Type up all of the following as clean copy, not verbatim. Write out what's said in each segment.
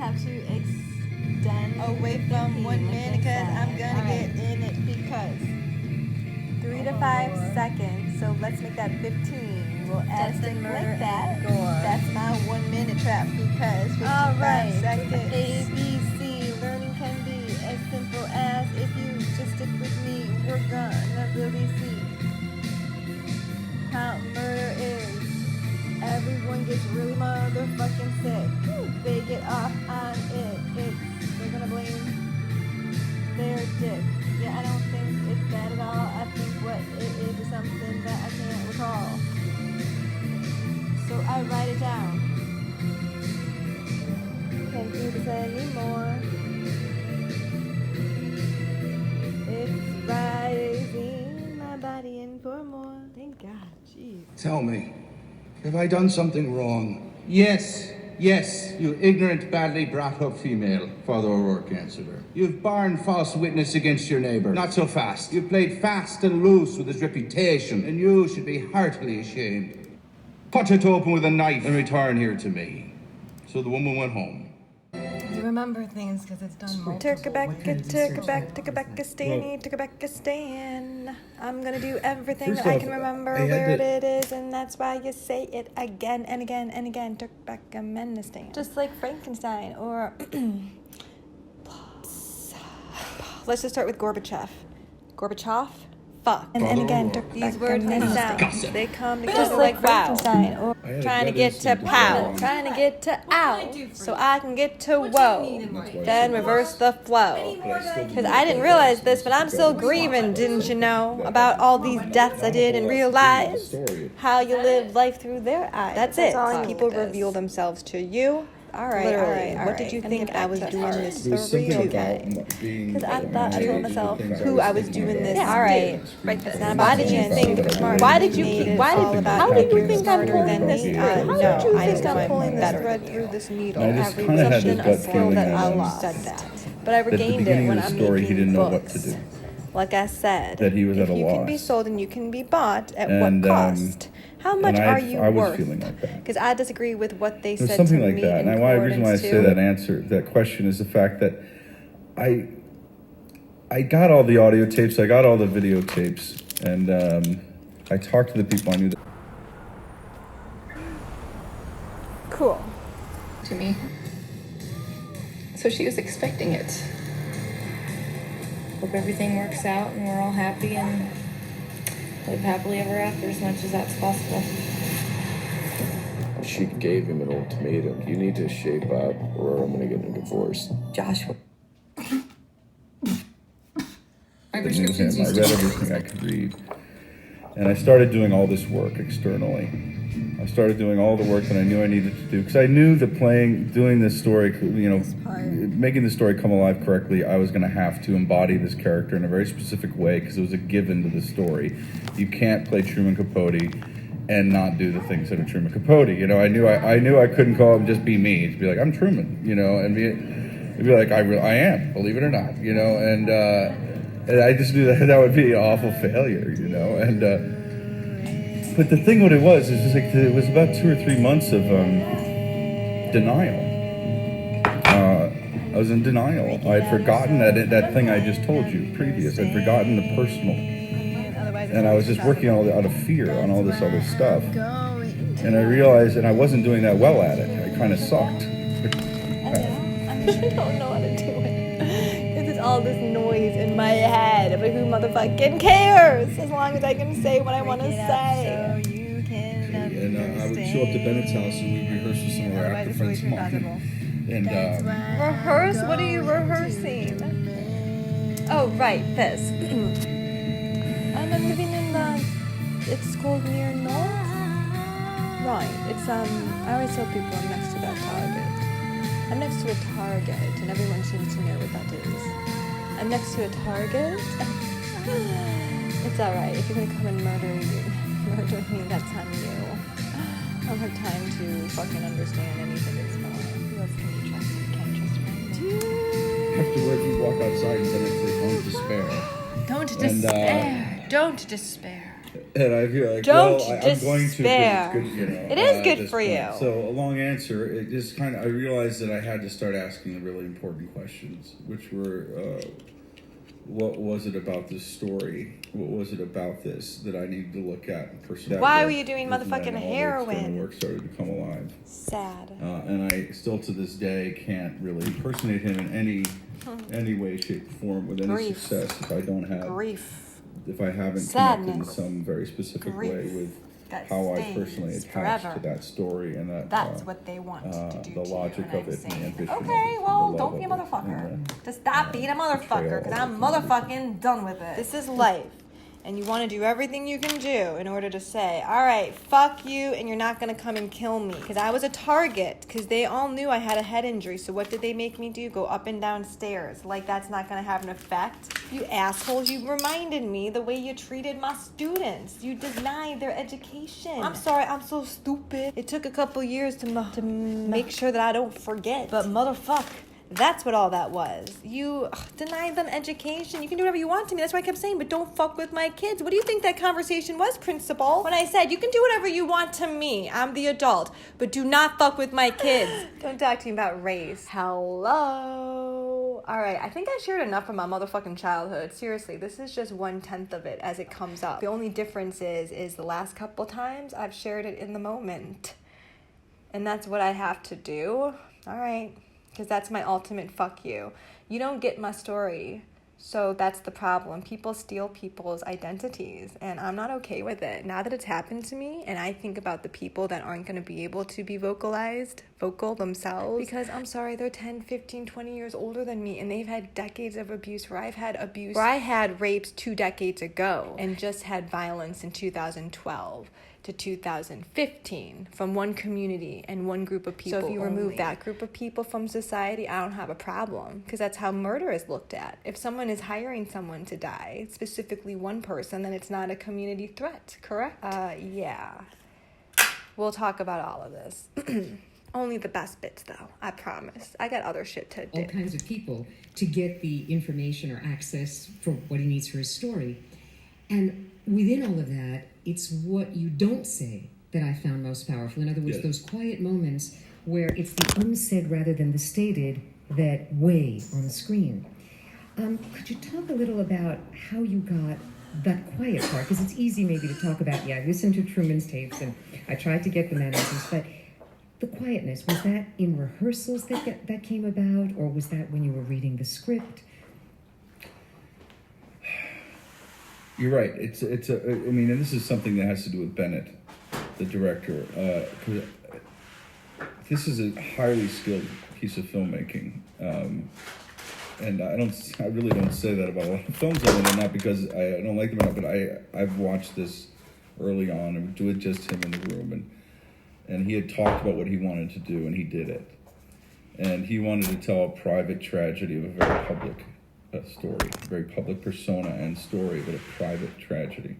have to extend away from 1 minute because I'm gonna get in it because 3 to 5 seconds. So let's make that 15. We'll add Death and things murder like that. and gore. That's my 1 minute trap because 55 seconds. A, B, C. Learning can be as simple as if you just stick with me, we're gonna really see how murder is. Everyone gets really motherfucking sick. They get off on it. They're gonna blame their dick. Yeah, I don't think it's that at all. I think what it is something that I can't recall. So I write it down. Can't do this anymore. It's rising my body in for more. Thank God, jeez. Tell me, have I done something wrong? Yes, you ignorant, badly brought up female, Father O'Rourke answered her. You've borne false witness against your neighbour. Not so fast. You've played fast and loose with his reputation, and you should be heartily ashamed. Cut it open with a knife and return here to me. So the woman went home. You remember things because it's done multiple. Turkabakistan. I'm gonna do everything First that I off, can remember I had where to- it is, and that's why you say it again and again and again. Turkmenistan. Just like Frankenstein or. Let's just start with Gorbachev. Gorbachev? Fuck. And again, These words and sounds, they come together Just like like wow. Frankenstein or I had a trying to gut get to instinct to pow, go on. trying to get to can I ow, do for so you? I can get to What do you need whoa. in life? Then reverse the flow. Because I didn't realize this, but I'm still grieving, didn't you know? About all these deaths I did and realize how you live life through their eyes. That's it. People reveal themselves to you. All right. What did you think I was doing this There's for something real? about being. Because I thought I told myself things who I was thinking doing about. this. Yeah, all right. Right, that's not Why about did you me. think? Why did you? How did you think I'm pulling than this me? thread? How No, did you I think just I'm got pulling this better thread than through you? this needle. And I just kind of had this Something, a gut skill feeling that that I at lost. that. But I the regained it beginning when of the I'm story, making he didn't know books. what to do. Like I said, That he was at a if you can be loss. sold and you can be bought, at And, what cost? How much and are you I was worth? feeling like that. Because I disagree with what they It was said something to like me that. in And the reason why I say accordance that question is the fact that I got all the audio tapes, I got all the videotapes, and I talked to the people I knew that. Cool. To me. So she was expecting it. Hope everything works out and we're all happy and live happily ever after as much as that's possible. She gave him an ultimatum. You need to shape up or I'm going to get a divorce. Joshua. I read everything I could read. And I started doing all this work externally. I started doing all the work that I knew I needed to do. Because I knew that doing this story, making the story come alive correctly, I was going to have to embody this character in a very specific way because it was a given to the story. You can't play Truman Capote and not do the things that are Truman Capote. I knew I couldn't call him just be me. To be like, I'm Truman, and be like, I am, believe it or not, and I just knew that would be an awful failure, but the thing what it was is just like it was about 2 or 3 months of denial. I was in denial. I had forgotten that thing I just told you previous. I'd forgotten the personal. And I was just working out of fear on all this other stuff. And I realized, and I wasn't doing that well at it. I kind of sucked. I don't know how to do it. It's all this noise in my head, but who motherfucking cares? As long as I can say what I want to say. And I would show up to Bennett's house and we'd rehearse with some of our actor friends of mine. And Rehearse? What are you rehearsing? Oh, right, this. I'm living in it's called near North? Right, it's, I always tell people I'm next to that Target. I'm next to a Target, and everyone seems to know what that is. I'm next to a Target. It's alright, if you're gonna come and murder me, that's on you. I don't have time to fucking understand anything that's going on. Who else can you trust? You can't trust friends. afterwards we walk outside and Bennett says, don't despair. Don't And, despair. Don't despair. And I feel like, Don't well, I'm going to. despair. It's good, you know, It is at good this for point. you. So a long answer. It just kind of. I realized that I had to start asking the really important questions, which were, what was it about this story? What was it about this that I needed to look at and pursue? Why were you doing was when motherfucking all the heroin? external work started to come alive. Sad. And I still to this day can't really impersonate him in any way, shape, or form with any Grief. success if I don't have if I haven't connected in Sadness. some very specific Grief. way with That how I stays personally attach forever. to that story and that That's what they want to do the to logic you. of And I'm it and the saying, ambition of okay, it, well, the don't love be a of it, motherfucker. and the Just stop being a motherfucker, portrayal because of I'm it. motherfucking done with it. This is life. And you want to do everything you can do in order to say, all right, fuck you, and you're not going to come and kill me. Because I was a target, because they all knew I had a head injury. So what did they make me do? Go up and down stairs. Like that's not going to have an effect. You assholes, you reminded me the way you treated my students. You denied their education. I'm sorry, I'm so stupid. It took a couple years to make sure that I don't forget. But motherfuck. That's what all that was. You denied them education. You can do whatever you want to me. That's why I kept saying, but don't fuck with my kids. What do you think that conversation was, principal? When I said, you can do whatever you want to me. I'm the adult. But do not fuck with my kids. Don't talk to me about race. Hello. All right, I think I shared enough of my motherfucking childhood. Seriously, this is just 1/10 of it as it comes up. The only difference is the last couple times I've shared it in the moment. And that's what I have to do. All right. Because that's my ultimate fuck you. You don't get my story. So that's the problem. People steal people's identities. And I'm not okay with it. Now that it's happened to me, and I think about the people that aren't going to be able to be vocal themselves. Because I'm sorry, they're 10, 15, 20 years older than me. And they've had decades of abuse where I've had abuse. Where I had rapes 2 decades ago. And just had violence in 2012. To 2015 from one community and one group of people. So if you remove that group of people from society, I don't have a problem, because that's how murder is looked at. If someone is hiring someone to die, specifically one person, then it's not a community threat, correct? Yeah. We'll talk about all of this. Only the best bits, though, I promise. I got other shit to do. All kinds of people to get the information or access for what he needs for his story. And within all of that, it's what you don't say that I found most powerful. In other words, those quiet moments where it's the unsaid rather than the stated that weigh on the screen. Could you talk a little about how you got that quiet part? Because it's easy maybe to talk about, I listened to Truman's tapes and I tried to get the mannerisms, but the quietness, was that in rehearsals that came about, or was that when you were reading the script? You're right. And this is something that has to do with Bennett, the director. 'Cause this is a highly skilled piece of filmmaking, and I really don't say that about a lot of films. Not because I don't like them or not, but I've watched this early on and with just him in the room, and he had talked about what he wanted to do, and he did it, and he wanted to tell a private tragedy of a very public story, a very public persona and story, but a private tragedy.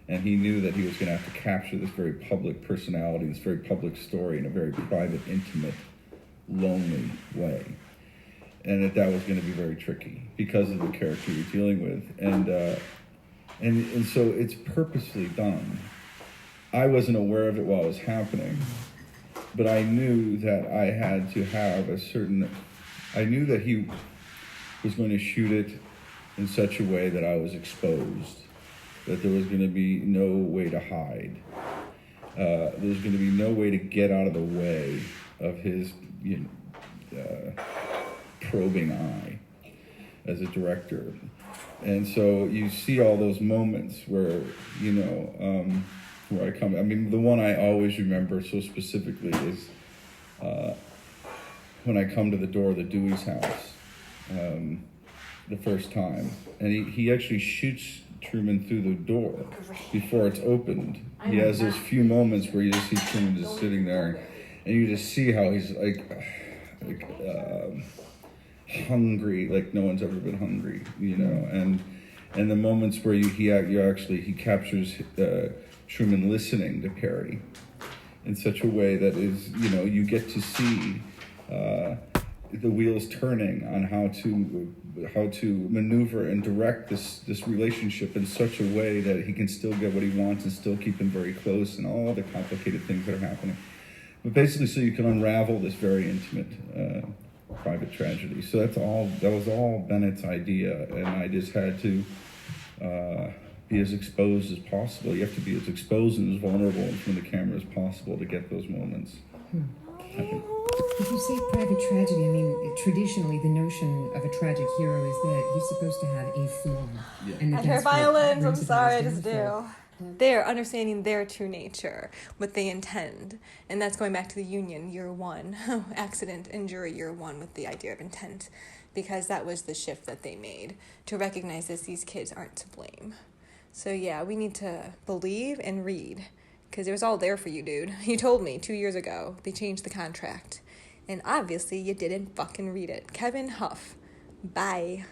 And he knew that he was going to have to capture this very public personality, this very public story in a very private, intimate, lonely way. And that was going to be very tricky because of the character you're dealing with. And so it's purposely done. I wasn't aware of it while it was happening, but I knew that I had to have I knew that he was going to shoot it in such a way that I was exposed, that there was going to be no way to hide. There was going to be no way to get out of the way of his probing eye as a director. And so you see all those moments where, where I come. I mean, the one I always remember so specifically is when I come to the door of the Dewey's house. The first time, and he actually shoots Truman through the door before it's opened. He has those few moments where you just see Truman just sitting there, and you just see how he's like hungry, like no one's ever been hungry, and the moments where he captures Truman listening to Perry in such a way that is, you get to see the wheels turning on how to maneuver and direct this relationship in such a way that he can still get what he wants and still keep him very close, and all the complicated things that are happening. But basically, so you can unravel this very intimate private tragedy. So that was all Bennett's idea, and I just had to be as exposed as possible. You have to be as exposed and as vulnerable in front of the camera as possible to get those moments. If you say private tragedy, I mean, traditionally the notion of a tragic hero is that he's supposed to have a flaw. Yeah. And I hear that's what violins, I'm brings about sorry, I his just do. downfall. They're understanding their true nature, what they intend. And that's going back to the union, year one, accident, injury, year one, with the idea of intent. Because that was the shift that they made, to recognize that these kids aren't to blame. So yeah, we need to believe and read. Because it was all there for you, dude. You told me 2 years ago they changed the contract. And obviously you didn't fucking read it. Kevin Huff. Bye.